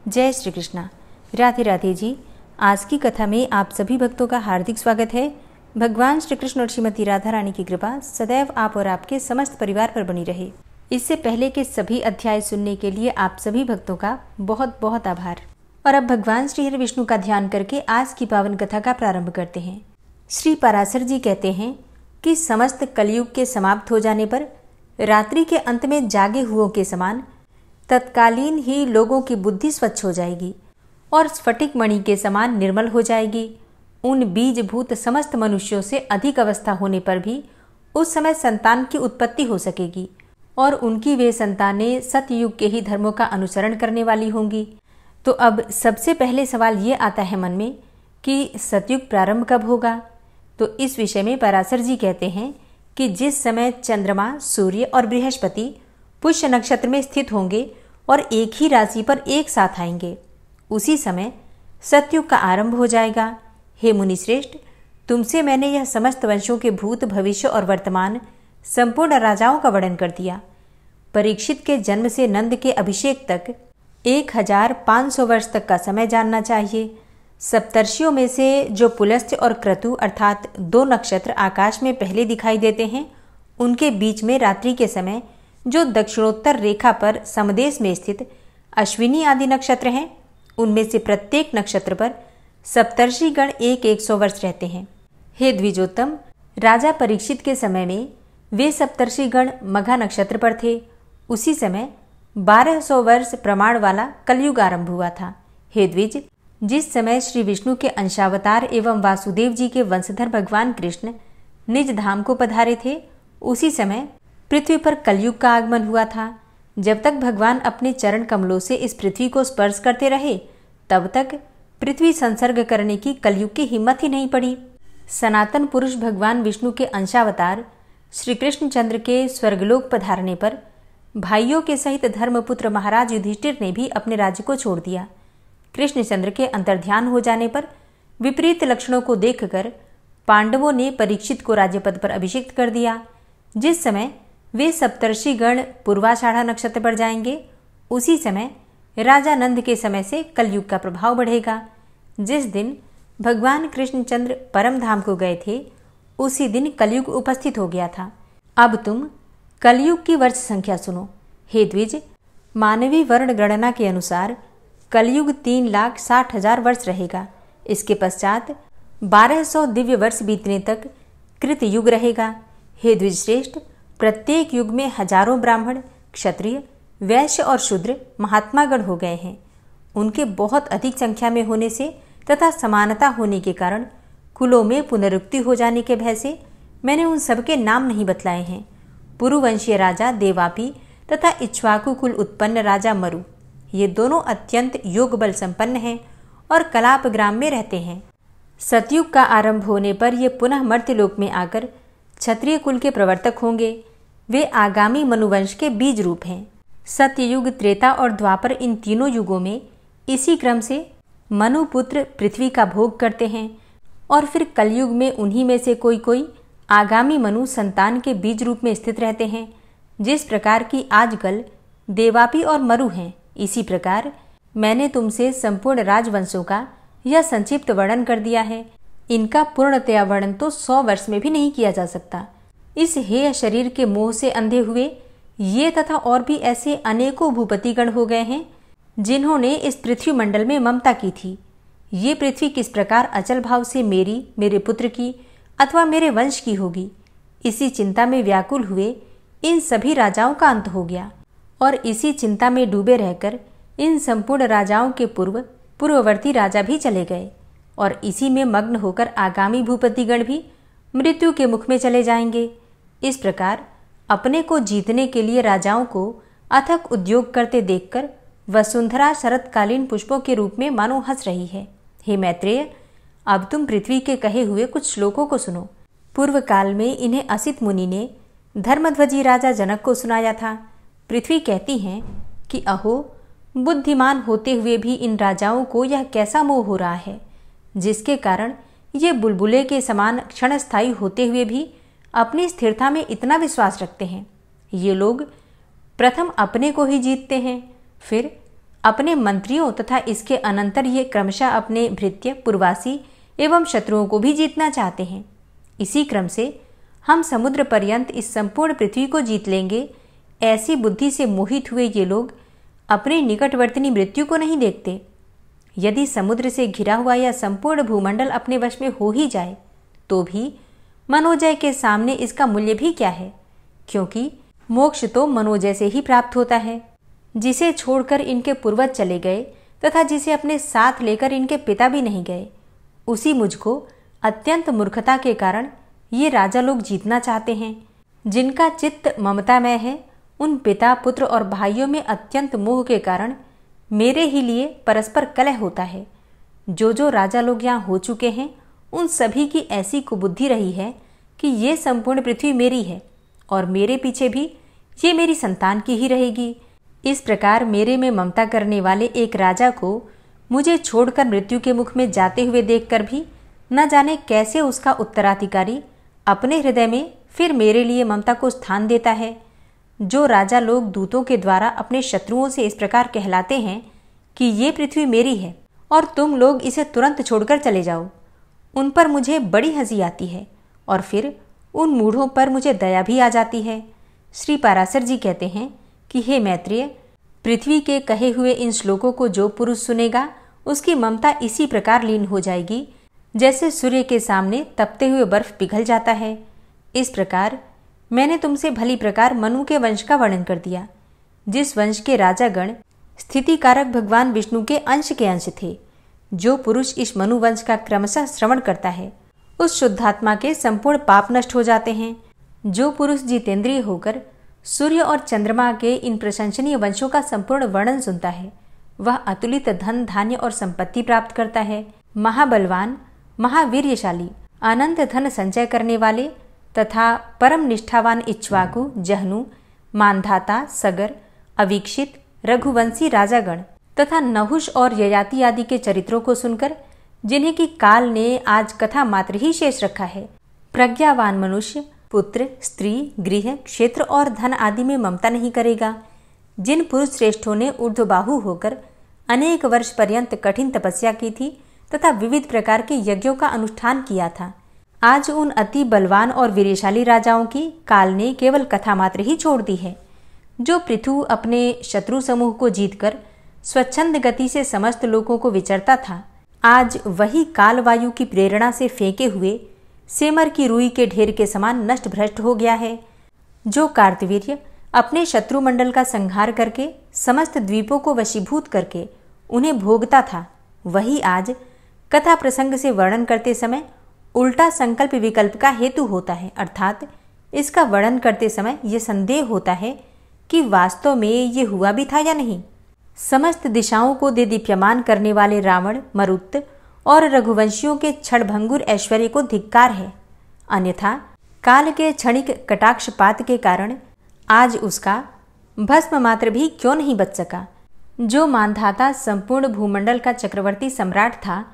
जय श्री कृष्णा। राधे राधे जी। आज की कथा में आप सभी भक्तों का हार्दिक स्वागत है। भगवान श्री कृष्ण और श्रीमती राधा रानी की कृपा सदैव आप और आपके समस्त परिवार पर बनी रहे। इससे पहले के सभी अध्याय सुनने के लिए आप सभी भक्तों का बहुत बहुत आभार। और अब भगवान श्री हरि विष्णु का ध्यान करके आज की पावन कथा का प्रारंभ करते हैं। श्री पराशर जी कहते हैं कि समस्त कलयुग के समाप्त हो जाने पर रात्रि के अंत में जागे हुओं के समान तत्कालीन ही लोगों की बुद्धि स्वच्छ हो जाएगी और स्फटिक मणि के समान निर्मल हो जाएगी। उन बीजभूत समस्त मनुष्यों से अधिक अवस्था होने पर भी उस समय संतान की उत्पत्ति हो सकेगी और उनकी वे संतानें सतयुग के ही धर्मों का अनुसरण करने वाली होंगी। तो अब सबसे पहले सवाल ये आता है मन में कि सतयुग प्रारंभ कब होगा। तो इस विषय में पराशर जी कहते हैं कि जिस समय चंद्रमा, सूर्य और बृहस्पति पुष्य नक्षत्र में स्थित होंगे और एक ही राशि पर एक साथ आएंगे, उसी समय सतयुग का आरंभ हो जाएगा। हे मुनिश्रेष्ठ, तुमसे मैंने यह समस्त वंशों के भूत, भविष्य और वर्तमान संपूर्ण राजाओं का वर्णन कर दिया। परीक्षित के जन्म से नंद के अभिषेक तक 1500 वर्ष तक का समय जानना चाहिए। सप्तर्षियों में से जो पुलस्त्य और क्रतु अर्थात 2 नक्षत्र आकाश में पहले दिखाई देते हैं, उनके बीच में रात्रि के समय जो दक्षिणोत्तर रेखा पर समदेश में स्थित अश्विनी आदि नक्षत्र हैं, उनमें से प्रत्येक नक्षत्र पर सप्तर्षि गण 100 वर्ष रहते हैं। हे द्विजोत्तम, राजा परीक्षित के समय में वे सप्तर्षि गण मघा नक्षत्र पर थे। उसी समय 1200 वर्ष प्रमाण वाला कलयुग आरंभ हुआ था। हे द्विज, जिस समय श्री विष्णु के अंशावतार एवं वासुदेव जी के वंशधर भगवान कृष्ण निज धाम को पधारे थे, उसी समय पृथ्वी पर कलयुग का आगमन हुआ था। जब तक भगवान अपने चरण कमलों से इस पृथ्वी को स्पर्श करते रहे, तब तक पृथ्वी संसर्ग करने की कलयुग की हिम्मत ही नहीं पड़ी। सनातन पुरुष भगवान विष्णु के अंशावतार श्री कृष्णचंद्र के स्वर्गलोक पधारने पर भाइयों के सहित धर्मपुत्र महाराज युधिष्ठिर ने भी अपने राज्य को छोड़ दिया। कृष्णचंद्र के अंतर्ध्यान हो जाने पर विपरीत लक्षणों को देखकर पांडवों ने परीक्षित को राज्यपद पर अभिषिक्त कर दिया। जिस समय वे सप्तर्षि गण पूर्वाषाढ़ा नक्षत्र पर जाएंगे, उसी समय राजा नंद के समय से कलयुग का प्रभाव बढ़ेगा। जिस दिन भगवान कृष्णचंद्र परम धाम को गए थे, उसी दिन कलयुग उपस्थित हो गया था। अब तुम कलयुग की वर्ष संख्या सुनो। हे द्विज, मानवीय वर्ण गणना के अनुसार कलयुग 3,60,000 वर्ष रहेगा। इसके पश्चात 1200 दिव्य वर्ष बीतने तक कृत युग रहेगा। हे द्विजश्रेष्ठ, प्रत्येक युग में हजारों ब्राह्मण, क्षत्रिय, वैश्य और शूद्र महात्मागण हो गए हैं। उनके बहुत अधिक संख्या में होने से तथा समानता होने के कारण कुलों में पुनरुक्ति हो जाने के भय से मैंने उन सबके नाम नहीं बतलाए हैं। पुरुवंशीय राजा देवापी तथा इक्ष्वाकु कुल उत्पन्न राजा मरु, ये दोनों अत्यंत योग बल संपन्न हैं और कलाप ग्राम में रहते हैं। सतयुग का आरंभ होने पर ये पुनः मर्त्यलोक में आकर क्षत्रिय कुल के प्रवर्तक होंगे। वे आगामी मनुवंश के बीज रूप हैं। सत्ययुग, त्रेता और द्वापर, इन तीनों युगों में इसी क्रम से मनुपुत्र पृथ्वी का भोग करते हैं और फिर कलयुग में उन्हीं में से कोई कोई आगामी मनु संतान के बीज रूप में स्थित रहते हैं। जिस प्रकार की आजकल देवापी और मरु हैं, इसी प्रकार मैंने तुमसे संपूर्ण राजवंशों का यह संक्षिप्त वर्णन कर दिया है। इनका पूर्णतया वर्णन तो 100 वर्ष में भी नहीं किया जा सकता। इस हेय शरीर के मोह से अंधे हुए ये तथा और भी ऐसे अनेकों भूपतिगण हो गए हैं, जिन्होंने इस पृथ्वी मंडल में ममता की थी। ये पृथ्वी किस प्रकार अचल भाव से मेरी, मेरे पुत्र की अथवा मेरे वंश की होगी, इसी चिंता में व्याकुल हुए इन सभी राजाओं का अंत हो गया और इसी चिंता में डूबे रहकर इन संपूर्ण राजाओं के पूर्ववर्ती राजा भी चले गए और इसी में मग्न होकर आगामी भूपतिगण भी मृत्यु के मुख में चले जाएंगे। इस प्रकार अपने को जीतने के लिए राजाओं को अथक उद्योग करते देखकर वसुंधरा शरतकालीन पुष्पों के रूप में मानो हंस रही है। हे मैत्रेय, अब तुम पृथ्वी के कहे हुए कुछ श्लोकों को सुनो। पूर्व काल में इन्हें असित मुनि ने धर्मध्वजी राजा जनक को सुनाया था। पृथ्वी कहती हैं कि अहो, बुद्धिमान होते हुए भी इन राजाओं को यह कैसा मोह हो रहा है, जिसके कारण ये बुलबुले के समान क्षणस्थायी होते हुए भी अपनी स्थिरता में इतना विश्वास रखते हैं। ये लोग प्रथम अपने को ही जीतते हैं, फिर अपने मंत्रियों तथा इसके अनंतर ये क्रमशः अपने भृत्य, पूर्वासी एवं शत्रुओं को भी जीतना चाहते हैं। इसी क्रम से हम समुद्र पर्यंत इस संपूर्ण पृथ्वी को जीत लेंगे, ऐसी बुद्धि से मोहित हुए ये लोग अपने निकटवर्तिनी मृत्यु को नहीं देखते। यदि समुद्र से घिरा हुआ यह संपूर्ण भूमंडल अपने वश में हो ही जाए तो भी मनोजय के सामने इसका मूल्य भी क्या है, क्योंकि मोक्ष तो मनोजय से ही प्राप्त होता है। जिसे छोड़कर इनके पूर्वज चले गए तथा जिसे अपने साथ लेकर इनके पिता भी नहीं गए, उसी मुझको अत्यंत मूर्खता के कारण ये राजा लोग जीतना चाहते हैं। जिनका चित्त ममतामय है, उन पिता, पुत्र और भाइयों में अत्यंत मोह के कारण मेरे ही लिए परस्पर कलह होता है। जो राजा लोग यहाँ हो चुके हैं, उन सभी की ऐसी कुबुद्धि रही है कि ये संपूर्ण पृथ्वी मेरी है और मेरे पीछे भी ये मेरी संतान की ही रहेगी। इस प्रकार मेरे में ममता करने वाले एक राजा को मुझे छोड़कर मृत्यु के मुख में जाते हुए देखकर भी न जाने कैसे उसका उत्तराधिकारी अपने हृदय में फिर मेरे लिए ममता को स्थान देता है। जो राजा लोग दूतों के द्वारा अपने शत्रुओं से इस प्रकार कहलाते हैं कि ये पृथ्वी मेरी है और तुम लोग इसे तुरंत छोड़कर चले जाओ, उन पर मुझे बड़ी हंसी आती है और फिर उन मूढ़ों पर मुझे दया भी आ जाती है। श्री पाराशर जी कहते हैं कि हे मैत्रेय, पृथ्वी के कहे हुए इन श्लोकों को जो पुरुष सुनेगा उसकी ममता इसी प्रकार लीन हो जाएगी जैसे सूर्य के सामने तपते हुए बर्फ पिघल जाता है। इस प्रकार मैंने तुमसे भली प्रकार मनु के वंश का वर्णन कर दिया, जिस वंश के राजागण स्थिति कारक भगवान विष्णु के अंश थे। जो पुरुष इस मनु वंश का क्रमशः श्रवण करता है, उस शुद्धात्मा के संपूर्ण पाप नष्ट हो जाते हैं। जो पुरुष जितेंद्रिय होकर सूर्य और चंद्रमा के इन प्रशंसनीय वंशों का संपूर्ण वर्णन सुनता है, वह अतुलित धन, धान्य और संपत्ति प्राप्त करता है। महाबलवान, महावीर्यशाली, अनंत धन संचय करने वाले तथा परम निष्ठावान इक्ष्वाकु, जहनु, मानधाता, सगर, अवीक्षित, रघुवंशी राजागण तथा नहुष और ययाति आदि के चरित्रों को सुनकर, जिन्हें कि काल ने आज कथा मात्र ही शेष रखा है, प्रज्ञावान मनुष्य पुत्र, स्त्री, गृह, क्षेत्र और धन आदि में ममता नहीं करेगा। जिन पुरुष श्रेष्ठों ने ऊर्ध्वबाहु होकर अनेक वर्ष पर्यंत कठिन तपस्या की थी तथा विविध प्रकार के यज्ञों का अनुष्ठान किया था, आज उन अति बलवान और वीरशाली राजाओं की काल ने केवल कथा मात्र ही छोड़ दी है। जो पृथु अपने शत्रु समूह को जीतकर स्वच्छंद गति से समस्त लोगों को विचरता था, आज वही काल वायु की प्रेरणा से फेंके हुए सेमर की रुई के ढेर के समान नष्ट भ्रष्ट हो गया है। जो कार्तवीर्य अपने शत्रु मंडल का संहार करके समस्त द्वीपों को वशीभूत करके उन्हें भोगता था, वही आज कथा प्रसंग से वर्णन करते समय उल्टा संकल्प विकल्प का हेतु होता है। अर्थात इसका वर्णन करते समय यह संदेह होता है कि वास्तव में ये हुआ भी था या नहीं। समस्त दिशाओं को दे दीप्यमान करने वाले रावण, मरुत और रघुवंशियों के क्षणभंगुर ऐश्वर्य को धिक्कार है। अन्यथा काल के क्षणिक कटाक्षपात के कारण आज उसका भस्म मात्र भी क्यों नहीं बच सका। जो मानधाता संपूर्ण भूमंडल का चक्रवर्ती सम्राट था,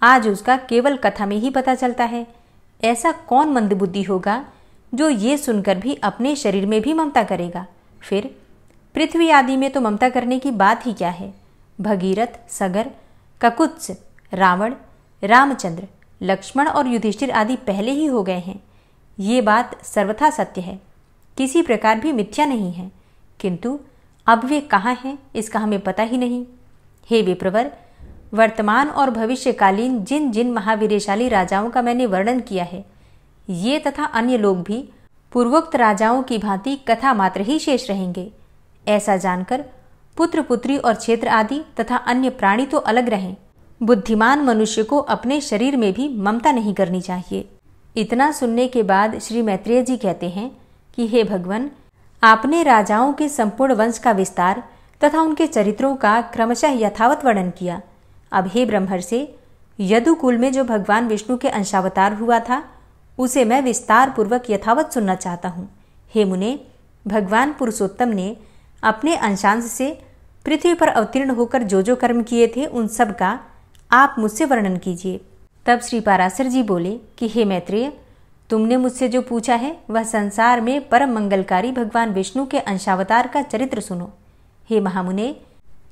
आज उसका केवल कथा में ही पता चलता है। ऐसा कौन मंदबुद्धि होगा जो ये सुनकर भी अपने शरीर में भी ममता करेगा। फिर पृथ्वी आदि में तो ममता करने की बात ही क्या है। भगीरथ, सगर, ककुत्स, रावण, रामचंद्र, लक्ष्मण और युधिष्ठिर आदि पहले ही हो गए हैं। ये बात सर्वथा सत्य है, किसी प्रकार भी मिथ्या नहीं है, किंतु अब वे कहाँ हैं इसका हमें पता ही नहीं। हे विप्रवर, वर्तमान और भविष्यकालीन जिन जिन महावीरशाली राजाओं का मैंने वर्णन किया है, ये तथा अन्य लोग भी पूर्वोक्त राजाओं की भांति कथा मात्र ही शेष रहेंगे। ऐसा जानकर पुत्र, पुत्री और क्षेत्र आदि तथा अन्य प्राणी तो अलग रहें, बुद्धिमान मनुष्य को अपने शरीर में भी ममता नहीं करनी चाहिए। इतना सुनने के बाद श्री मैत्रेय जी कहते हैं कि हे भगवान, आपने राजाओं के संपूर्ण वंश का विस्तार तथा उनके चरित्रों का क्रमशः यथावत वर्णन किया। अब हे ब्रह्मर्षि, यदुकुल में जो भगवान विष्णु के अंशावतार हुआ था, उसे मैं विस्तार पूर्वक यथावत सुनना चाहता हूँ। हे मुने, भगवान पुरुषोत्तम ने अपने अंशांश से पृथ्वी पर अवतीर्ण होकर जो कर्म किए थे, उन सब का आप मुझसे वर्णन कीजिए। तब श्री पाराशर जी बोले कि हे मैत्रेय, तुमने मुझसे जो पूछा है वह संसार में परम मंगलकारी भगवान विष्णु के अंशावतार का चरित्र सुनो। हे महामुने,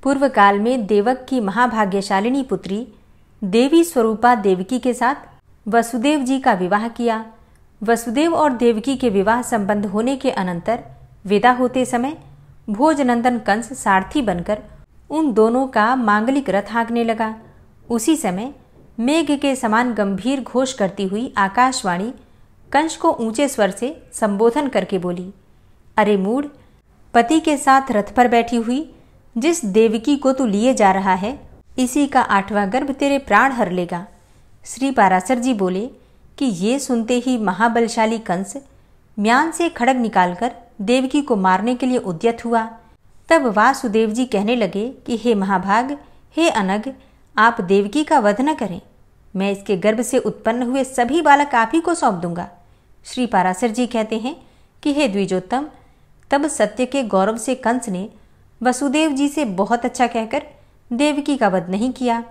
पूर्व काल में देवक की महाभाग्यशालिनी पुत्री देवी स्वरूपा देवकी के साथ वसुदेव जी का विवाह किया। वसुदेव और देवकी के विवाह संबंध होने के अनंतर विदा होते समय भोजनंदन कंस सारथी बनकर उन दोनों का मांगलिक रथ हाँकने लगा। उसी समय मेघ के समान गंभीर घोष करती हुई आकाशवाणी कंस को ऊंचे स्वर से संबोधन करके बोली, अरे मूढ़, पति के साथ रथ पर बैठी हुई जिस देवकी को तू लिए जा रहा है, इसी का 8वां गर्भ तेरे प्राण हर लेगा। श्री पाराशर जी बोले कि ये सुनते ही महाबलशाली कंस म्यान से खड्ग निकालकर देवकी को मारने के लिए उद्यत हुआ। तब वासुदेव जी कहने लगे कि हे महाभाग, हे अनग, आप देवकी का वध न करें, मैं इसके गर्भ से उत्पन्न हुए सभी बालक आप ही को सौंप दूंगा। श्री पाराशर जी कहते हैं कि हे द्विजोत्तम, तब सत्य के गौरव से कंस ने वसुदेव जी से बहुत अच्छा कहकर देवकी का वध नहीं किया।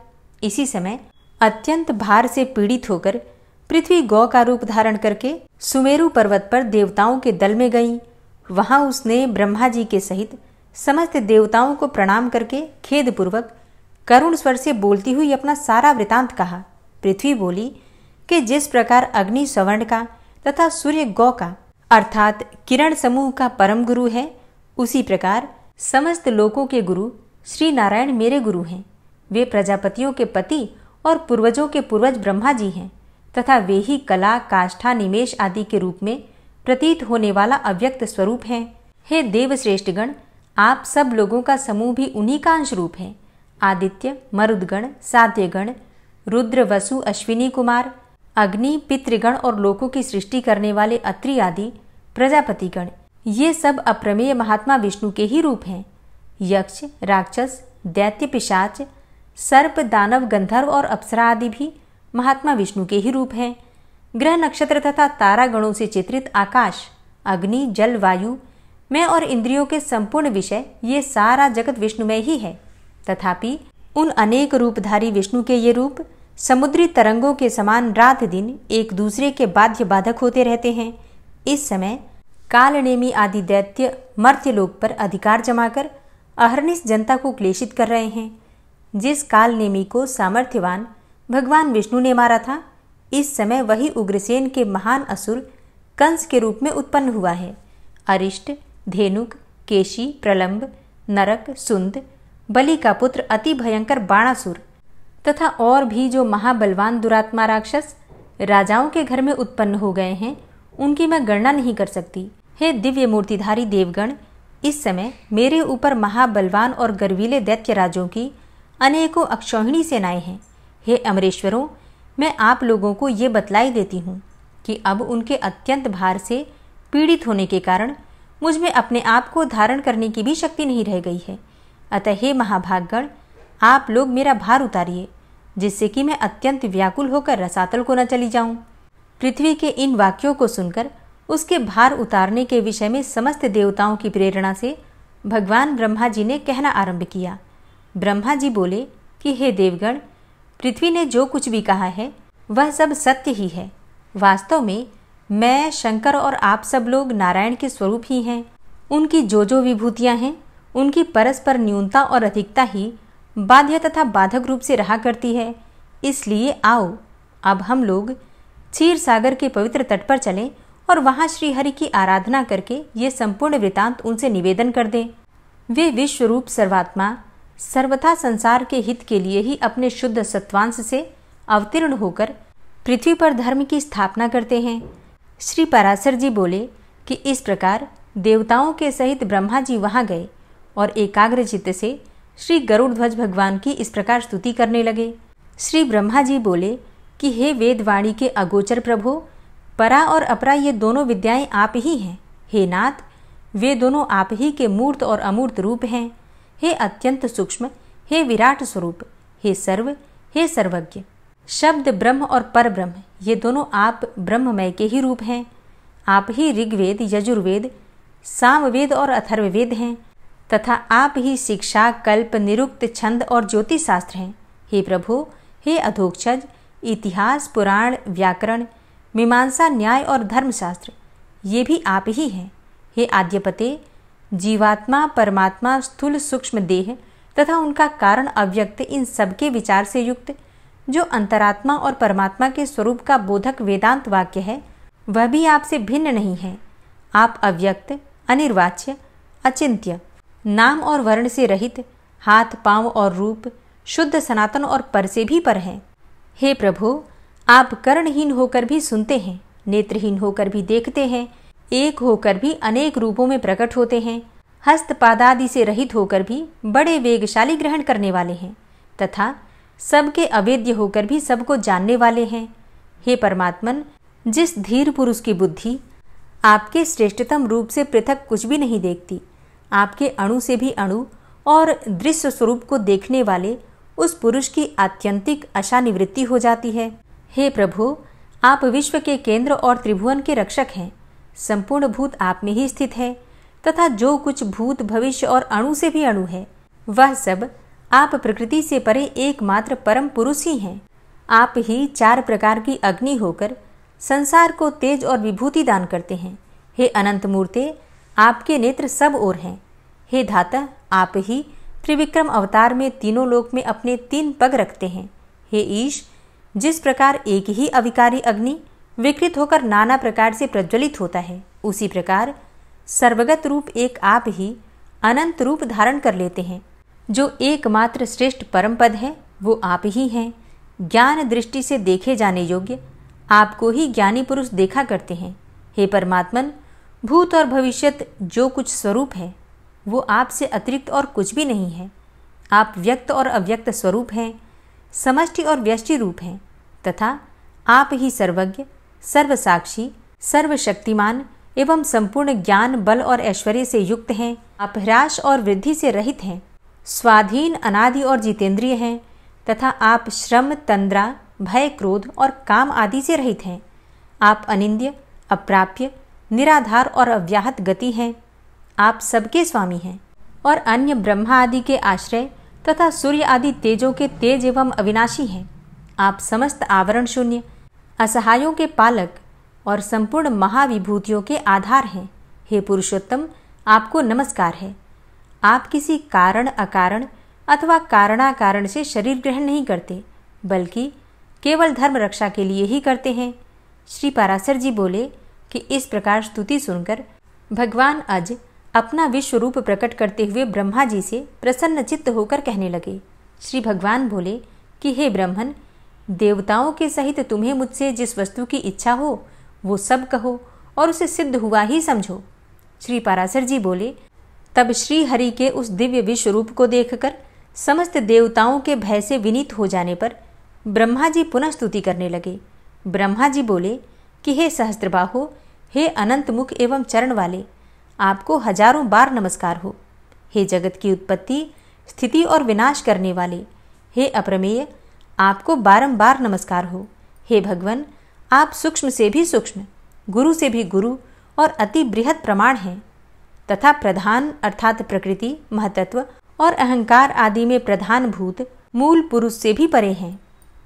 इसी समय अत्यंत भार से पीड़ित होकर पृथ्वी गौ का रूप धारण करके सुमेरु पर्वत पर देवताओं के दल में गई। वहां उसने ब्रह्मा जी के सहित समस्त देवताओं को प्रणाम करके खेदपूर्वक करुण स्वर से बोलती हुई अपना सारा वृतांत कहा। पृथ्वी बोली कि जिस प्रकार अग्नि स्वर्ण का तथा सूर्य गौ का अर्थात किरण समूह का परम गुरु है, उसी प्रकार समस्त लोकों के गुरु श्री नारायण मेरे गुरु हैं। वे प्रजापतियों के पति और पूर्वजों के पूर्वज ब्रह्मा जी हैं तथा वे ही कला, काष्ठा, निमेष आदि के रूप में प्रतीत होने वाला अव्यक्त स्वरूप है। हे देवश्रेष्ठगण, आप सब लोगों का समूह भी उन्हीं का अंश रूप है। आदित्य, मरुदगण, साध्यगण, रुद्र, वसु, अश्विनी कुमार, अग्नि, पितृगण और लोकों की सृष्टि करने वाले अत्रि आदि प्रजापतिगण, ये सब अप्रमेय महात्मा विष्णु के ही रूप हैं। यक्ष, राक्षस, दैत्य, पिशाच, सर्प, दानव, गंधर्व और अप्सरा आदि भी महात्मा विष्णु के ही रूप हैं। ग्रह, नक्षत्र तथा तारा गणों से चित्रित आकाश, अग्नि, जल, वायु, मैं और इंद्रियों के संपूर्ण विषय, ये सारा जगत विष्णुमय ही है। तथापि उन अनेक रूपधारी विष्णु के ये रूप समुद्री तरंगों के समान रात दिन एक दूसरे के बाध्य बाधक होते रहते हैं। इस समय कालनेमी आदि दैत्य मर्त्यलोक पर अधिकार जमाकर अहर्निश जनता को क्लेशित कर रहे हैं। जिस कालनेमी को सामर्थ्यवान भगवान विष्णु ने मारा था, इस समय वही उग्रसेन के महान असुर कंस के रूप में उत्पन्न हुआ है। अरिष्ट, धेनुक, केशी, प्रलंब, नरक, सुंद, बलि का पुत्र अति भयंकर बाणासुर तथा और भी जो महाबलवान दुरात्मा राक्षस राजाओं के घर में उत्पन्न हो गए हैं, उनकी मैं गणना नहीं कर सकती। हे दिव्य मूर्तिधारी देवगण, इस समय मेरे ऊपर महाबलवान और गर्वीले दैत्य राजों की अनेकों अक्षौहिणी सेनाएं हैं। हे अमरेश्वरों, मैं आप लोगों को ये बतलाई देती हूँ कि अब उनके अत्यंत भार से पीड़ित होने के कारण मुझ में अपने आप को धारण करने की भी शक्ति नहीं रह गई है। अतः हे महाभागगण, आप लोग मेरा भार उतारिए, जिससे कि मैं अत्यंत व्याकुल होकर रसातल को न चली जाऊं। पृथ्वी के इन वाक्यों को सुनकर उसके भार उतारने के विषय में समस्त देवताओं की प्रेरणा से भगवान ब्रह्मा जी ने कहना आरंभ किया। ब्रह्मा जी बोले कि हे देवगण, पृथ्वी ने जो कुछ भी कहा है वह सब सत्य ही है। वास्तव में मैं, शंकर और आप सब लोग नारायण के स्वरूप ही हैं। उनकी जो विभूतियां हैं, उनकी परस्पर न्यूनता और अधिकता ही बाध्य तथा बाधक रूप से रहा करती है। इसलिए आओ, अब हम लोग क्षीर सागर के पवित्र तट पर चलें और वहां श्रीहरि की आराधना करके ये संपूर्ण वृतांत उनसे निवेदन कर दें। वे विश्वरूप सर्वात्मा सर्वथा संसार के हित के लिए ही अपने शुद्ध सत्वांश से अवतीर्ण होकर पृथ्वी पर धर्म की स्थापना करते हैं। श्री पराशर जी बोले कि इस प्रकार देवताओं के सहित ब्रह्मा जी वहां गए और एकाग्र चित्त से श्री गरुड़ध्वज भगवान की इस प्रकार स्तुति करने लगे। श्री ब्रह्मा जी बोले कि हे वेदवाणी के अगोचर प्रभो, परा और अपरा ये दोनों विद्याएं आप ही हैं। हे नाथ, वे दोनों आप ही के मूर्त और अमूर्त रूप हैं। हे अत्यंत सूक्ष्म, हे विराट स्वरूप, हे सर्व, हे सर्वज्ञ। शब्द ब्रह्म और पर ब्रह्म, ये दोनों आप ब्रह्ममय के ही रूप हैं। आप ही ऋग्वेद, यजुर्वेद, सामवेद और अथर्ववेद हैं तथा आप ही शिक्षा, कल्प, निरुक्त, छंद और ज्योतिष शास्त्र हैं। हे प्रभु, हे अधोक्षज, इतिहास, पुराण, व्याकरण, मीमांसा, न्याय और धर्मशास्त्र, ये भी आप ही हैं। हे आद्यपते, जीवात्मा, परमात्मा, स्थूल सूक्ष्म देह, तथा उनका कारण अव्यक्त इन सबके विचार से युक्त जो अंतरात्मा और परमात्मा के स्वरूप का बोधक वेदांत वाक्य है, वह भी आपसे भिन्न नहीं है। आप अव्यक्त, अनिर्वाच्य, अचिंत्य, नाम और वर्ण से रहित, हाथ पांव और रूप, शुद्ध सनातन और पर से भी पर हैं। हे प्रभु, आप कर्णहीन होकर भी सुनते हैं, नेत्रहीन होकर भी देखते हैं, एक होकर भी अनेक रूपों में प्रकट होते हैं, हस्तपादादि से रहित होकर भी बड़े वेगशाली ग्रहण करने वाले हैं, तथा सबके अवेद्य होकर भी सबको जानने वाले हैं। हे परमात्मन, जिस धीर पुरुष की बुद्धि आपके श्रेष्ठतम रूप से पृथक कुछ भी नहीं देखती, आपके अणु से भी अणु और दृश्य स्वरूप को देखने वाले उस पुरुष की आत्यंतिक आशा निवृत्ति हो जाती है। हे प्रभु, आप विश्व के केंद्र और त्रिभुवन के रक्षक हैं। संपूर्ण भूत आप में ही स्थित है, तथा जो कुछ भूत भविष्य और अणु से भी अणु है, वह सब आप प्रकृति से परे एकमात्र परम पुरुष ही हैं। आप ही 4 प्रकार की अग्नि होकर संसार को तेज और विभूति दान करते हैं। हे अनंत मूर्ते, आपके नेत्र सब ओर हैं। हे धाता, आप ही त्रिविक्रम अवतार में तीनों लोक में अपने 3 पग रखते हैं। हे ईश, जिस प्रकार एक ही अविकारी अग्नि विकृत होकर नाना प्रकार से प्रज्वलित होता है, उसी प्रकार सर्वगत रूप एक आप ही अनंत रूप धारण कर लेते हैं। जो एकमात्र श्रेष्ठ परम पद है, वो आप ही हैं। ज्ञान दृष्टि से देखे जाने योग्य आपको ही ज्ञानी पुरुष देखा करते हैं। हे परमात्मन, भूत और भविष्यत जो कुछ स्वरूप है, वो आपसे अतिरिक्त और कुछ भी नहीं है। आप व्यक्त और अव्यक्त स्वरूप हैं, समष्टि और व्यष्टि रूप हैं, तथा आप ही सर्वज्ञ, सर्वसाक्षी, सर्वशक्तिमान एवं संपूर्ण ज्ञान, बल और ऐश्वर्य से युक्त हैं। आप ह्रास और वृद्धि से रहित हैं, स्वाधीन, अनादि और जितेंद्रिय हैं, तथा आप श्रम, तंद्रा, भय, क्रोध और काम आदि से रहित हैं। आप अनिंद्य, अप्राप्य, निराधार और अव्याहत गति हैं। आप सबके स्वामी हैं और अन्य ब्रह्मा आदि के आश्रय तथा सूर्य आदि तेजों के तेज एवं अविनाशी हैं। आप समस्त आवरण शून्य, असहायों के पालक और संपूर्ण महाविभूतियों के आधार हैं। हे पुरुषोत्तम, आपको नमस्कार है। आप किसी कारण, अकारण अथवा कारणाकारण से शरीर ग्रहण नहीं करते, बल्कि केवल धर्म रक्षा के लिए ही करते हैं। श्री पाराशर जी बोले कि इस प्रकार स्तुति सुनकर भगवान अज अपना विश्व रूप प्रकट करते हुए ब्रह्मा जी से प्रसन्न चित्त होकर कहने लगे। श्री भगवान बोले कि हे ब्रह्मन, देवताओं के सहित तुम्हें मुझसे जिस वस्तु की इच्छा हो वो सब कहो और उसे सिद्ध हुआ ही समझो। श्री पाराशर जी बोले, तब श्री हरि के उस दिव्य विश्व रूप को देखकर समस्त देवताओं के भय से विनीत हो जाने पर ब्रह्मा जी पुनः स्तुति करने लगे। ब्रह्मा जी बोले कि हे सहस्त्रबाहो, हे अनंत मुख एवं चरण वाले, आपको हजारों बार नमस्कार हो। हे जगत की उत्पत्ति, स्थिति और विनाश करने वाले, हे अप्रमेय, आपको बारंबार नमस्कार हो। हे भगवन, आप सूक्ष्म से भी सूक्ष्म, गुरु से भी गुरु और अति बृहद प्रमाण हैं, तथा प्रधान अर्थात प्रकृति, महतत्व और अहंकार आदि में प्रधान भूत मूल पुरुष से भी परे हैं।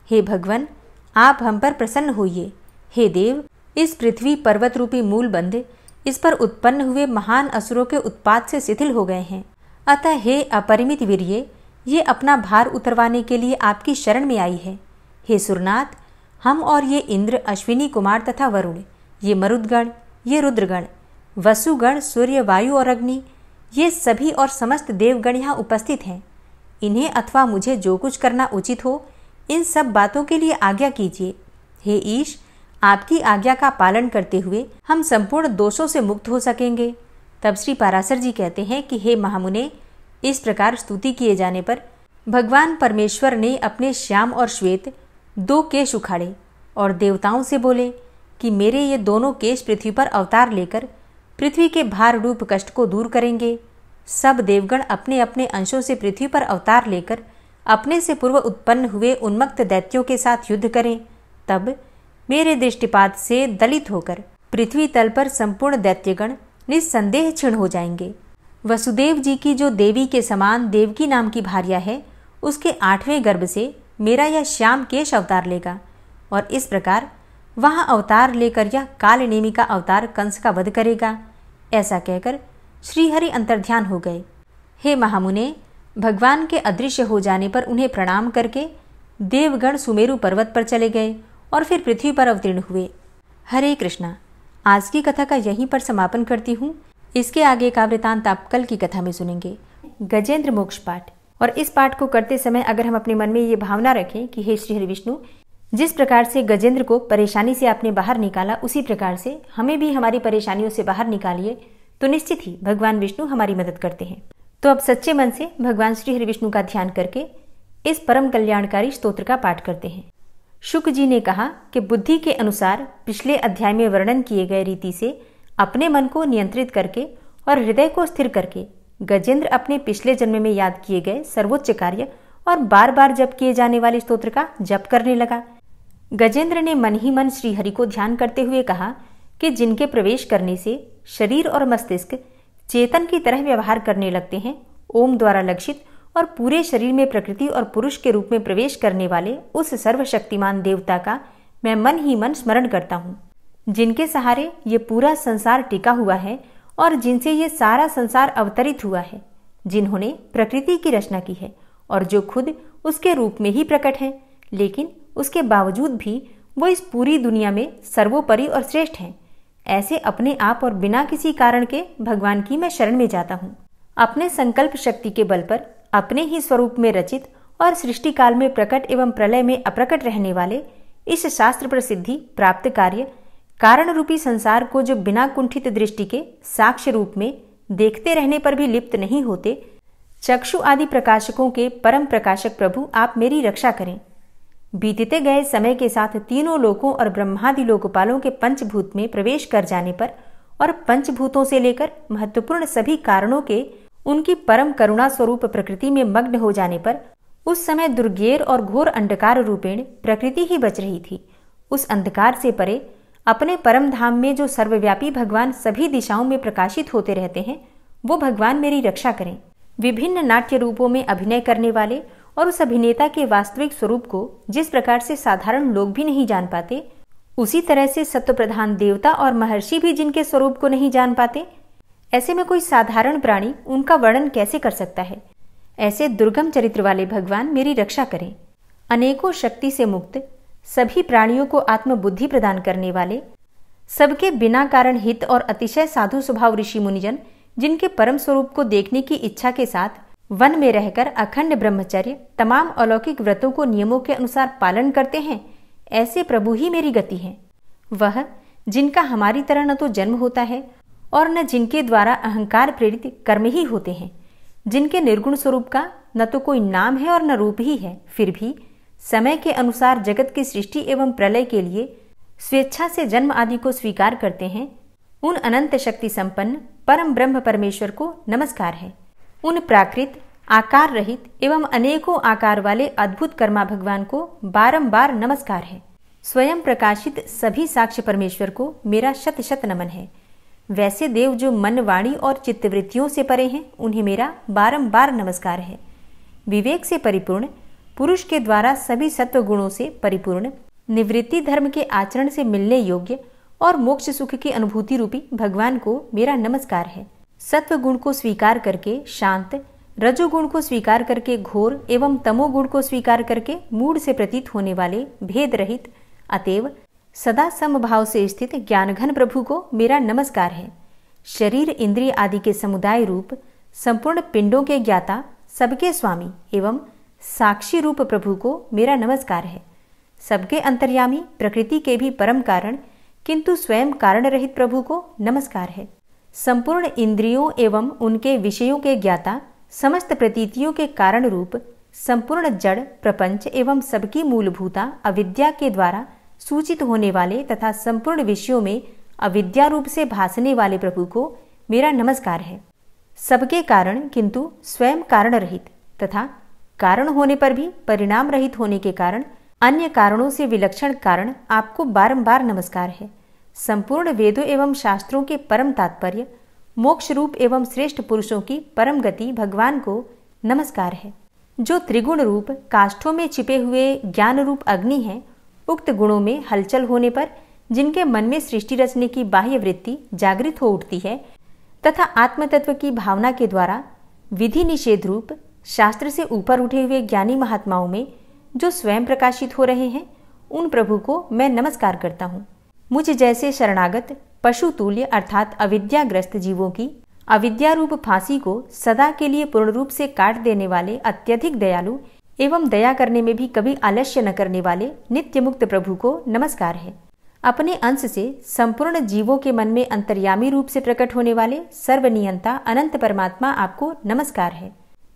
हे भगवन, आप हम पर प्रसन्न होइए। हे देव, इस पृथ्वी पर्वत रूपी मूल बंध इस पर उत्पन्न हुए महान असुरों के उत्पात से शिथिल हो गए हैं। अतः हे अपरिमित वीर्ये, ये अपना भार उतरवाने के लिए आपकी शरण में आई है। हे सुरनाथ, हम और ये इंद्र, अश्विनी कुमार तथा वरुण, ये मरुदगण, ये रुद्रगण, वसुगण, सूर्य, वायु और अग्नि, ये सभी और समस्त देवगण यहाँ उपस्थित हैं। इन्हें अथवा मुझे जो कुछ करना उचित हो, इन सब बातों के लिए आज्ञा कीजिए। हे ईश, आपकी आज्ञा का पालन करते हुए हम संपूर्ण दोषों से मुक्त हो सकेंगे। तब श्री पाराशर जी कहते हैं कि हे महामुने, इस प्रकार स्तुति किए जाने पर भगवान परमेश्वर ने अपने श्याम और श्वेत 2 केश उखाड़े और देवताओं से बोले कि मेरे ये दोनों केश पृथ्वी पर अवतार लेकर पृथ्वी के भार रूप कष्ट को दूर करेंगे। सब देवगण अपने अपने अंशों से पृथ्वी पर अवतार लेकर अपने से पूर्व उत्पन्न हुए उन्मत्त दैत्यों के साथ युद्ध करें। तब मेरे दृष्टिपात से दलित होकर पृथ्वी तल पर संपूर्ण दैत्यगण निस्संदेह क्षीण हो जाएंगे। वसुदेव जी की जो देवी के समान देवकी नाम की भार्या है, उसके 8वें गर्भ से मेरा यह श्याम केश अवतार लेगा और इस प्रकार वहां अवतार लेकर यह कालनेमी का अवतार कंस का वध करेगा। ऐसा कहकर श्रीहरि अंतर्ध्यान हो गए। हे महामुने, भगवान के अदृश्य हो जाने पर उन्हें प्रणाम करके देवगण सुमेरु पर्वत पर चले गए और फिर पृथ्वी पर अवतीर्ण हुए। हरे कृष्णा। आज की कथा का यहीं पर समापन करती हूँ। इसके आगे का वृतांत आप कल की कथा में सुनेंगे। गजेंद्र मोक्ष पाठ। और इस पाठ को करते समय अगर हम अपने मन में ये भावना रखें कि हे श्री हरि विष्णु, जिस प्रकार से गजेंद्र को परेशानी से आपने बाहर निकाला, उसी प्रकार से हमें भी हमारी परेशानियों से बाहर निकालिए, तो निश्चित ही भगवान विष्णु हमारी मदद करते हैं। तो अब सच्चे मन से भगवान श्री हरि विष्णु का ध्यान करके इस परम कल्याणकारी स्तोत्र का पाठ करते हैं। शुक जी ने कहा कि बुद्धि के अनुसार पिछले अध्याय में वर्णन किए गए रीति से अपने मन को नियंत्रित करके और हृदय को स्थिर करके गजेंद्र अपने पिछले जन्म में याद किए गए सर्वोच्च कार्य और बार बार जप किए जाने वाले स्तोत्र का जप करने लगा। गजेंद्र ने मन ही मन श्री हरि को ध्यान करते हुए कहा कि जिनके प्रवेश करने से शरीर और मस्तिष्क चेतन की तरह व्यवहार करने लगते हैं, ओम द्वारा लक्षित और पूरे शरीर में प्रकृति और पुरुष के रूप में प्रवेश करने वाले उस सर्वशक्तिमान देवता का मैं मन ही मन स्मरण करता हूँ, जिनके सहारे ये पूरा संसार टिका हुआ है और जिनसे ये सारा संसार अवतरित हुआ है, जिन्होंने प्रकृति की रचना की है और जो खुद उसके रूप में ही प्रकट है, लेकिन उसके बावजूद भी वो इस पूरी दुनिया में सर्वोपरि और श्रेष्ठ हैं। ऐसे अपने आप और बिना किसी कारण के भगवान की मैं शरण में जाता हूँ। अपने संकल्प शक्ति के बल पर अपने ही स्वरूप में रचित और सृष्टि काल में प्रकट एवं प्रलय में अप्रकट रहने वाले इस शास्त्र प्रसिद्धि प्राप्त कार्य कारण रूपी संसार को जो बिना कुंठित दृष्टि के साक्ष्य रूप में देखते रहने पर भी लिप्त नहीं होते, चक्षु आदि प्रकाशकों के परम प्रकाशक प्रभु आप मेरी रक्षा करें। बीतते गए समय के साथ तीनों लोकों और ब्रह्मादि लोकपालों के पंचभूत में प्रवेश कर जाने पर और पंचभूतों से लेकर महत्वपूर्ण सभी कारणों के उनकी परम करुणा स्वरूप प्रकृति में मग्न हो जाने पर उस समय दुर्गेर और घोर अंधकार रूपेण प्रकृति ही बच रही थी। उस अंधकार से परे अपने परम धाम में जो सर्वव्यापी भगवान सभी दिशाओं में प्रकाशित होते रहते हैं, वो भगवान मेरी रक्षा करें। विभिन्न नाट्य रूपों में अभिनय करने वाले और उस अभिनेता के वास्तविक स्वरूप को जिस प्रकार से साधारण लोग भी नहीं जान पाते, उसी तरह से सत्व प्रधान देवता और महर्षि भी जिनके स्वरूप को नहीं जान पाते, ऐसे में कोई साधारण प्राणी उनका वर्णन कैसे कर सकता है। ऐसे दुर्गम चरित्र वाले भगवान मेरी रक्षा करें। अनेकों शक्ति से मुक्त, सभी प्राणियों को आत्मबुद्धि प्रदान करने वाले, सबके बिना कारण हित और अतिशय साधु स्वभाव ऋषि मुनिजन जिनके परम स्वरूप को देखने की इच्छा के साथ वन में रहकर अखंड ब्रह्मचर्य तमाम अलौकिक व्रतों को नियमों के अनुसार पालन करते हैं, ऐसे प्रभु ही मेरी गति है। वह जिनका हमारी तरह न तो जन्म होता है और न जिनके द्वारा अहंकार प्रेरित कर्म ही होते हैं, जिनके निर्गुण स्वरूप का न तो कोई नाम है और न रूप ही है, फिर भी समय के अनुसार जगत की सृष्टि एवं प्रलय के लिए स्वेच्छा से जन्म आदि को स्वीकार करते हैं, उन अनंत शक्ति संपन्न परम ब्रह्म परमेश्वर को नमस्कार है। उन प्राकृत आकार रहित एवं अनेकों आकार वाले अद्भुत कर्मा भगवान को बारंबार नमस्कार है। स्वयं प्रकाशित सभी साक्ष्य परमेश्वर को मेरा शत शत नमन है। वैसे देव जो मन वाणी और चित्तवृत्तियों से परे हैं, उन्हें मेरा बारंबार नमस्कार है। विवेक से परिपूर्ण, पुरुष के द्वारा सभी सत्व गुणों से परिपूर्ण, निवृत्ति धर्म के आचरण से मिलने योग्य और मोक्ष सुख की अनुभूति रूपी भगवान को मेरा नमस्कार है। सत्व गुण को स्वीकार करके शांत, रजोगुण को स्वीकार करके घोर एवं तमोगुण को स्वीकार करके मूढ़ से प्रतीत होने वाले भेद रहित, अतएव सदा समभाव से स्थित ज्ञानघन प्रभु को मेरा नमस्कार है। शरीर इंद्रिय आदि के समुदाय रूप संपूर्ण पिंडों के ज्ञाता, सबके स्वामी एवं साक्षी रूप प्रभु को मेरा नमस्कार है। सबके अंतर्यामी, प्रकृति के भी परम कारण किंतु स्वयं कारण रहित प्रभु को नमस्कार है। संपूर्ण इंद्रियों एवं उनके विषयों के ज्ञाता, समस्त प्रतीतियों के कारण रूप संपूर्ण जड़ प्रपंच एवं सबकी मूलभूता अविद्या के द्वारा सूचित होने वाले तथा संपूर्ण विषयों में अविद्या रूप से भासने वाले प्रभु को मेरा नमस्कार है। सबके कारण किंतु स्वयं कारण रहित तथा कारण होने पर भी परिणाम रहित होने के कारण अन्य कारणों से विलक्षण कारण आपको बारंबार नमस्कार है। संपूर्ण वेदों एवं शास्त्रों के परम तात्पर्य, मोक्ष रूप एवं श्रेष्ठ पुरुषों की परम गति भगवान को नमस्कार है। जो त्रिगुण रूप काष्ठों में छिपे हुए ज्ञान रूप अग्नि है, उक्त गुणों में हलचल होने पर जिनके मन में सृष्टि रचने की बाह्य वृत्ति जागृत हो उठती है तथा आत्मतत्व की भावना के द्वारा विधि निषेध रूप शास्त्र से ऊपर उठे हुए ज्ञानी महात्माओं में जो स्वयं प्रकाशित हो रहे हैं, उन प्रभु को मैं नमस्कार करता हूँ। मुझ जैसे शरणागत पशु तुल्य अर्थात अविद्याग्रस्त जीवों की अविद्या रूप फांसी को सदा के लिए पूर्ण रूप से काट देने वाले अत्यधिक दयालु एवं दया करने में भी कभी आलस्य न करने वाले नित्य मुक्त प्रभु को नमस्कार है। अपने अंश से संपूर्ण जीवों के मन में अंतर्यामी रूप से प्रकट होने वाले सर्वनियंता अनंत परमात्मा आपको नमस्कार है।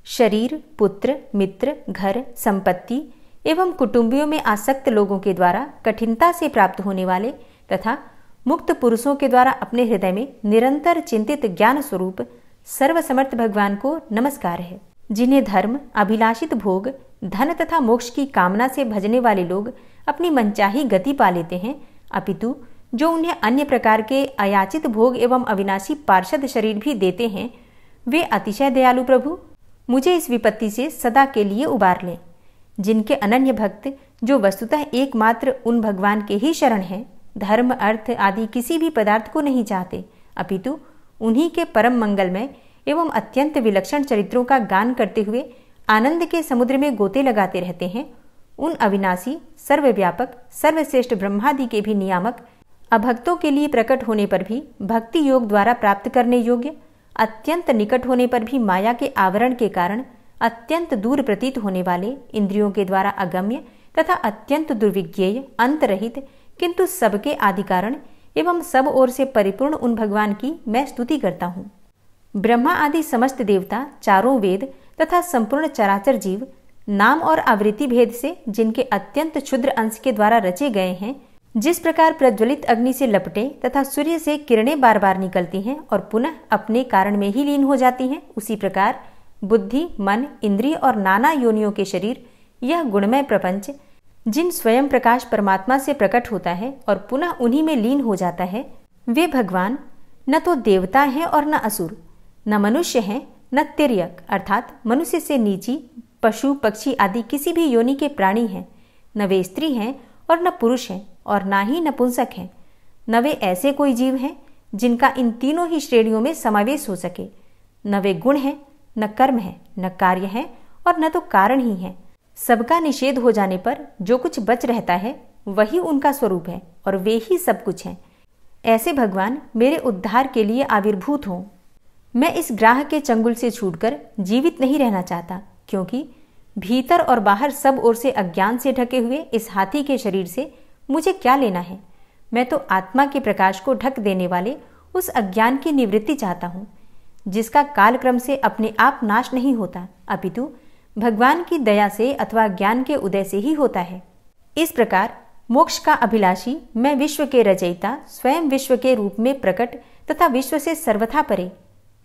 शरीर, पुत्र, मित्र, घर, संपत्ति एवं कुटुंबियों में आसक्त लोगों के द्वारा कठिनता से प्राप्त होने वाले तथा मुक्त पुरुषों के द्वारा अपने हृदय में निरंतर चिंतित ज्ञान स्वरूप सर्वसमर्थ भगवान को नमस्कार है। जिन्हें धर्म, अभिलाषित भोग, धन तथा मोक्ष की कामना से भजने वाले लोग अपनी मनचाही गति पा लेते हैं, अपितु जो उन्हें अन्य प्रकार के अयाचित भोग एवं अविनाशी पार्षद शरीर भी देते हैं, वे अतिशय दयालु प्रभु मुझे इस विपत्ति से सदा के लिए उबार लें। जिनके अनन्य भक्त जो वस्तुतः एकमात्र उन भगवान के ही शरण हैं, धर्म, अर्थ आदि किसी भी पदार्थ को नहीं चाहते, अपितु उन्हीं के परम मंगलमय एवं अत्यंत विलक्षण चरित्रों का गान करते हुए आनंद के समुद्र में गोते लगाते रहते हैं, उन अविनाशी, सर्वव्यापक, सर्वश्रेष्ठ ब्रह्मादि के भी नियामक, अभक्तों के लिए प्रकट होने पर भी भक्ति योग द्वारा प्राप्त करने योग्य, अत्यंत निकट होने पर भी माया के आवरण के कारण अत्यंत दूर प्रतीत होने वाले, इंद्रियों के द्वारा अगम्य तथा अत्यंत दुर्विज्ञेय, अंतरहित किंतु सबके आदि कारण एवं सब ओर से परिपूर्ण उन भगवान की मैं स्तुति करता हूँ। ब्रह्मा आदि समस्त देवता, चारों वेद तथा संपूर्ण चराचर जीव नाम और आवृत्ति भेद से जिनके अत्यंत क्षुद्र अंश के द्वारा रचे गए हैं, जिस प्रकार प्रज्वलित अग्नि से लपटे तथा सूर्य से किरणें बार बार निकलती हैं और पुनः अपने कारण में ही लीन हो जाती हैं, उसी प्रकार बुद्धि, मन, इंद्रिय और नाना योनियों के शरीर, यह गुणमय प्रपंच जिन स्वयं प्रकाश परमात्मा से प्रकट होता है और पुनः उन्हीं में लीन हो जाता है, वे भगवान न तो देवता हैं और न असुर, न मनुष्य हैं न तिर्यक अर्थात मनुष्य से नीची, पशु, पक्षी आदि किसी भी योनि के प्राणी हैं, न वे स्त्री हैं और न पुरुष हैं और न ही नपुंसक हैं, न वे ऐसे कोई जीव हैं जिनका इन तीनों ही श्रेणियों में समावेश हो सके, न वे गुण हैं, न कर्म है, न कार्य है और न तो कारण ही है। सबका निषेध हो जाने पर जो कुछ बच रहता है वही उनका स्वरूप है और वे ही सब कुछ हैं। ऐसे भगवान मेरे उद्धार के लिए आविर्भूत हों। मैं इस ग्राह के चंगुल से छूटकर जीवित नहीं रहना चाहता, क्योंकि भीतर और बाहर सब ओर से अज्ञान से ढके हुए इस हाथी के शरीर से मुझे क्या लेना है। मैं तो आत्मा के प्रकाश को ढक देने वाले उस अज्ञान की निवृत्ति चाहता हूँ, जिसका कालक्रम से अपने आप नाश नहीं होता, अपितु भगवान की दया से अथवा ज्ञान के उदय से ही होता है। इस प्रकार मोक्ष का अभिलाषी मैं विश्व के रचयिता, स्वयं विश्व के रूप में प्रकट तथा विश्व से सर्वथा परे,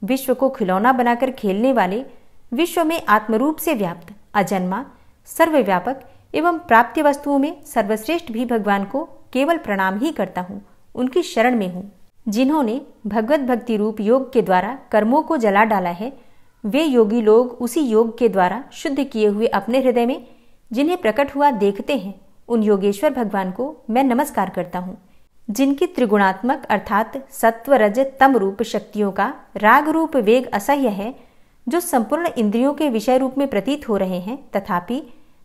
विश्व को खिलौना बनाकर खेलने वाले, विश्व में आत्मरूप से व्याप्त, अजन्मा, सर्वव्यापक एवं प्राप्य वस्तुओं में सर्वश्रेष्ठ भी भगवान को केवल प्रणाम ही करता हूँ, उनकी शरण में हूँ। जिन्होंने भगवत भक्ति रूप योग के द्वारा कर्मों को जला डाला है, वे योगी लोग उसी योग के द्वारा शुद्ध किए हुए अपने हृदय में जिन्हें प्रकट हुआ देखते हैं, उन योगेश्वर भगवान को मैं नमस्कार करता हूँ। जिनकी त्रिगुणात्मक अर्थात सत्व, रज, तम रूप शक्तियों का राग रूप वेग असह्य है, जो संपूर्ण इंद्रियों के विषय रूप में प्रतीत हो रहे हैं, तथापि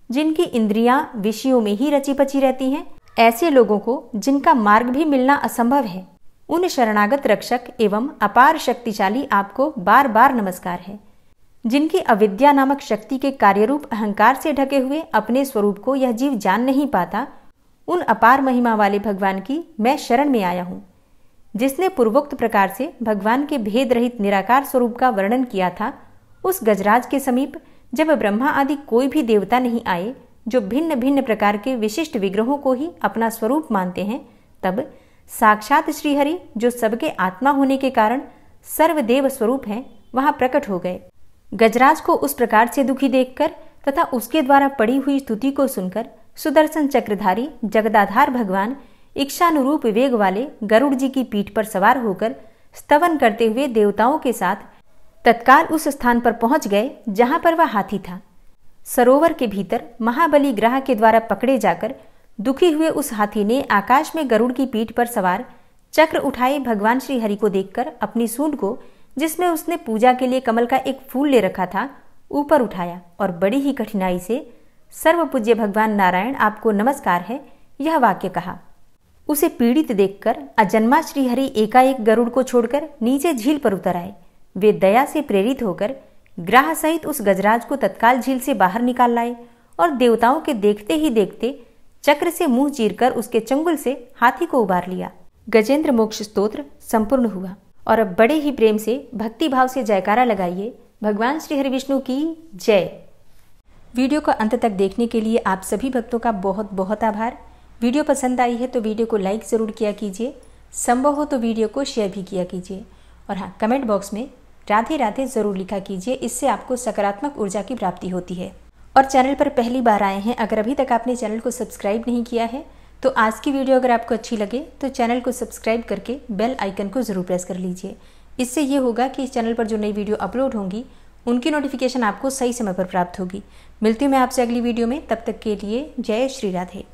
जिनकी इंद्रियां विषयों में ही रची पची रहती हैं, ऐसे लोगों को जिनका मार्ग भी मिलना असंभव है, उन शरणागत रक्षक एवं अपार शक्तिशाली आपको बार बार नमस्कार है। जिनकी अविद्या नामक शक्ति के कार्यरूप अहंकार से ढके हुए अपने स्वरूप को यह जीव जान नहीं पाता, उन अपार महिमा वाले भगवान की मैं शरण में आया हूँ। जिसने पूर्वोक्त प्रकार से भगवान के भेद रहित निराकार स्वरूप का वर्णन किया था, उस गजराज के समीप जब ब्रह्मा आदि कोई भी देवता नहीं आए, जो भिन्न भिन्न प्रकार के विशिष्ट विग्रहों को ही अपना स्वरूप मानते हैं, तब साक्षात श्रीहरि, जो सबके आत्मा होने के कारण सर्वदेव स्वरूप हैं, वहां प्रकट हो गए। गजराज को उस प्रकार से दुखी देखकर तथा उसके द्वारा पड़ी हुई स्तुति को सुनकर सुदर्शन चक्रधारी जगदाधार भगवान इच्छानुरूप वेग वाले गरुड़ जी की पीठ पर सवार होकर स्तवन करते हुए देवताओं के साथ तत्काल उस स्थान पर पहुंच गए जहां पर वह हाथी था। सरोवर के भीतर महाबली ग्रह के द्वारा पकड़े जाकर दुखी हुए उस हाथी ने आकाश में गरुड़ की पीठ पर सवार चक्र उठाए भगवान श्री हरि को देखकर अपनी सूंड को, जिसमें उसने पूजा के लिए कमल का एक फूल ले रखा था, ऊपर उठाया और बड़ी ही कठिनाई से सर्वपूज्य भगवान नारायण आपको नमस्कार है यह वाक्य कहा। उसे पीड़ित देखकर अजन्मा श्रीहरि एकाएक गरुड़ को छोड़कर नीचे झील पर उतर आए। वे दया से प्रेरित होकर ग्राह सहित उस गजराज को तत्काल झील से बाहर निकाल लाए और देवताओं के देखते ही देखते चक्र से मुंह चीरकर उसके चंगुल से हाथी को उबार लिया। गजेंद्र मोक्ष स्तोत्र संपूर्ण हुआ। और अब बड़े ही प्रेम से भक्ति भाव से जयकारा लगाइए, भगवान श्री हरि विष्णु की जय। वीडियो को अंत तक देखने के लिए आप सभी भक्तों का बहुत बहुत आभार। वीडियो पसंद आई है तो वीडियो को लाइक ज़रूर किया कीजिए, संभव हो तो वीडियो को शेयर भी किया कीजिए। और हाँ, कमेंट बॉक्स में राधे राधे ज़रूर लिखा कीजिए, इससे आपको सकारात्मक ऊर्जा की प्राप्ति होती है। और चैनल पर पहली बार आए हैं, अगर अभी तक आपने चैनल को सब्सक्राइब नहीं किया है तो आज की वीडियो अगर आपको अच्छी लगे तो चैनल को सब्सक्राइब करके बेल आइकन को ज़रूर प्रेस कर लीजिए। इससे ये होगा कि इस चैनल पर जो नई वीडियो अपलोड होंगी उनकी नोटिफिकेशन आपको सही समय पर प्राप्त होगी। मिलती हूँ मैं आपसे अगली वीडियो में, तब तक के लिए जय श्री राधे।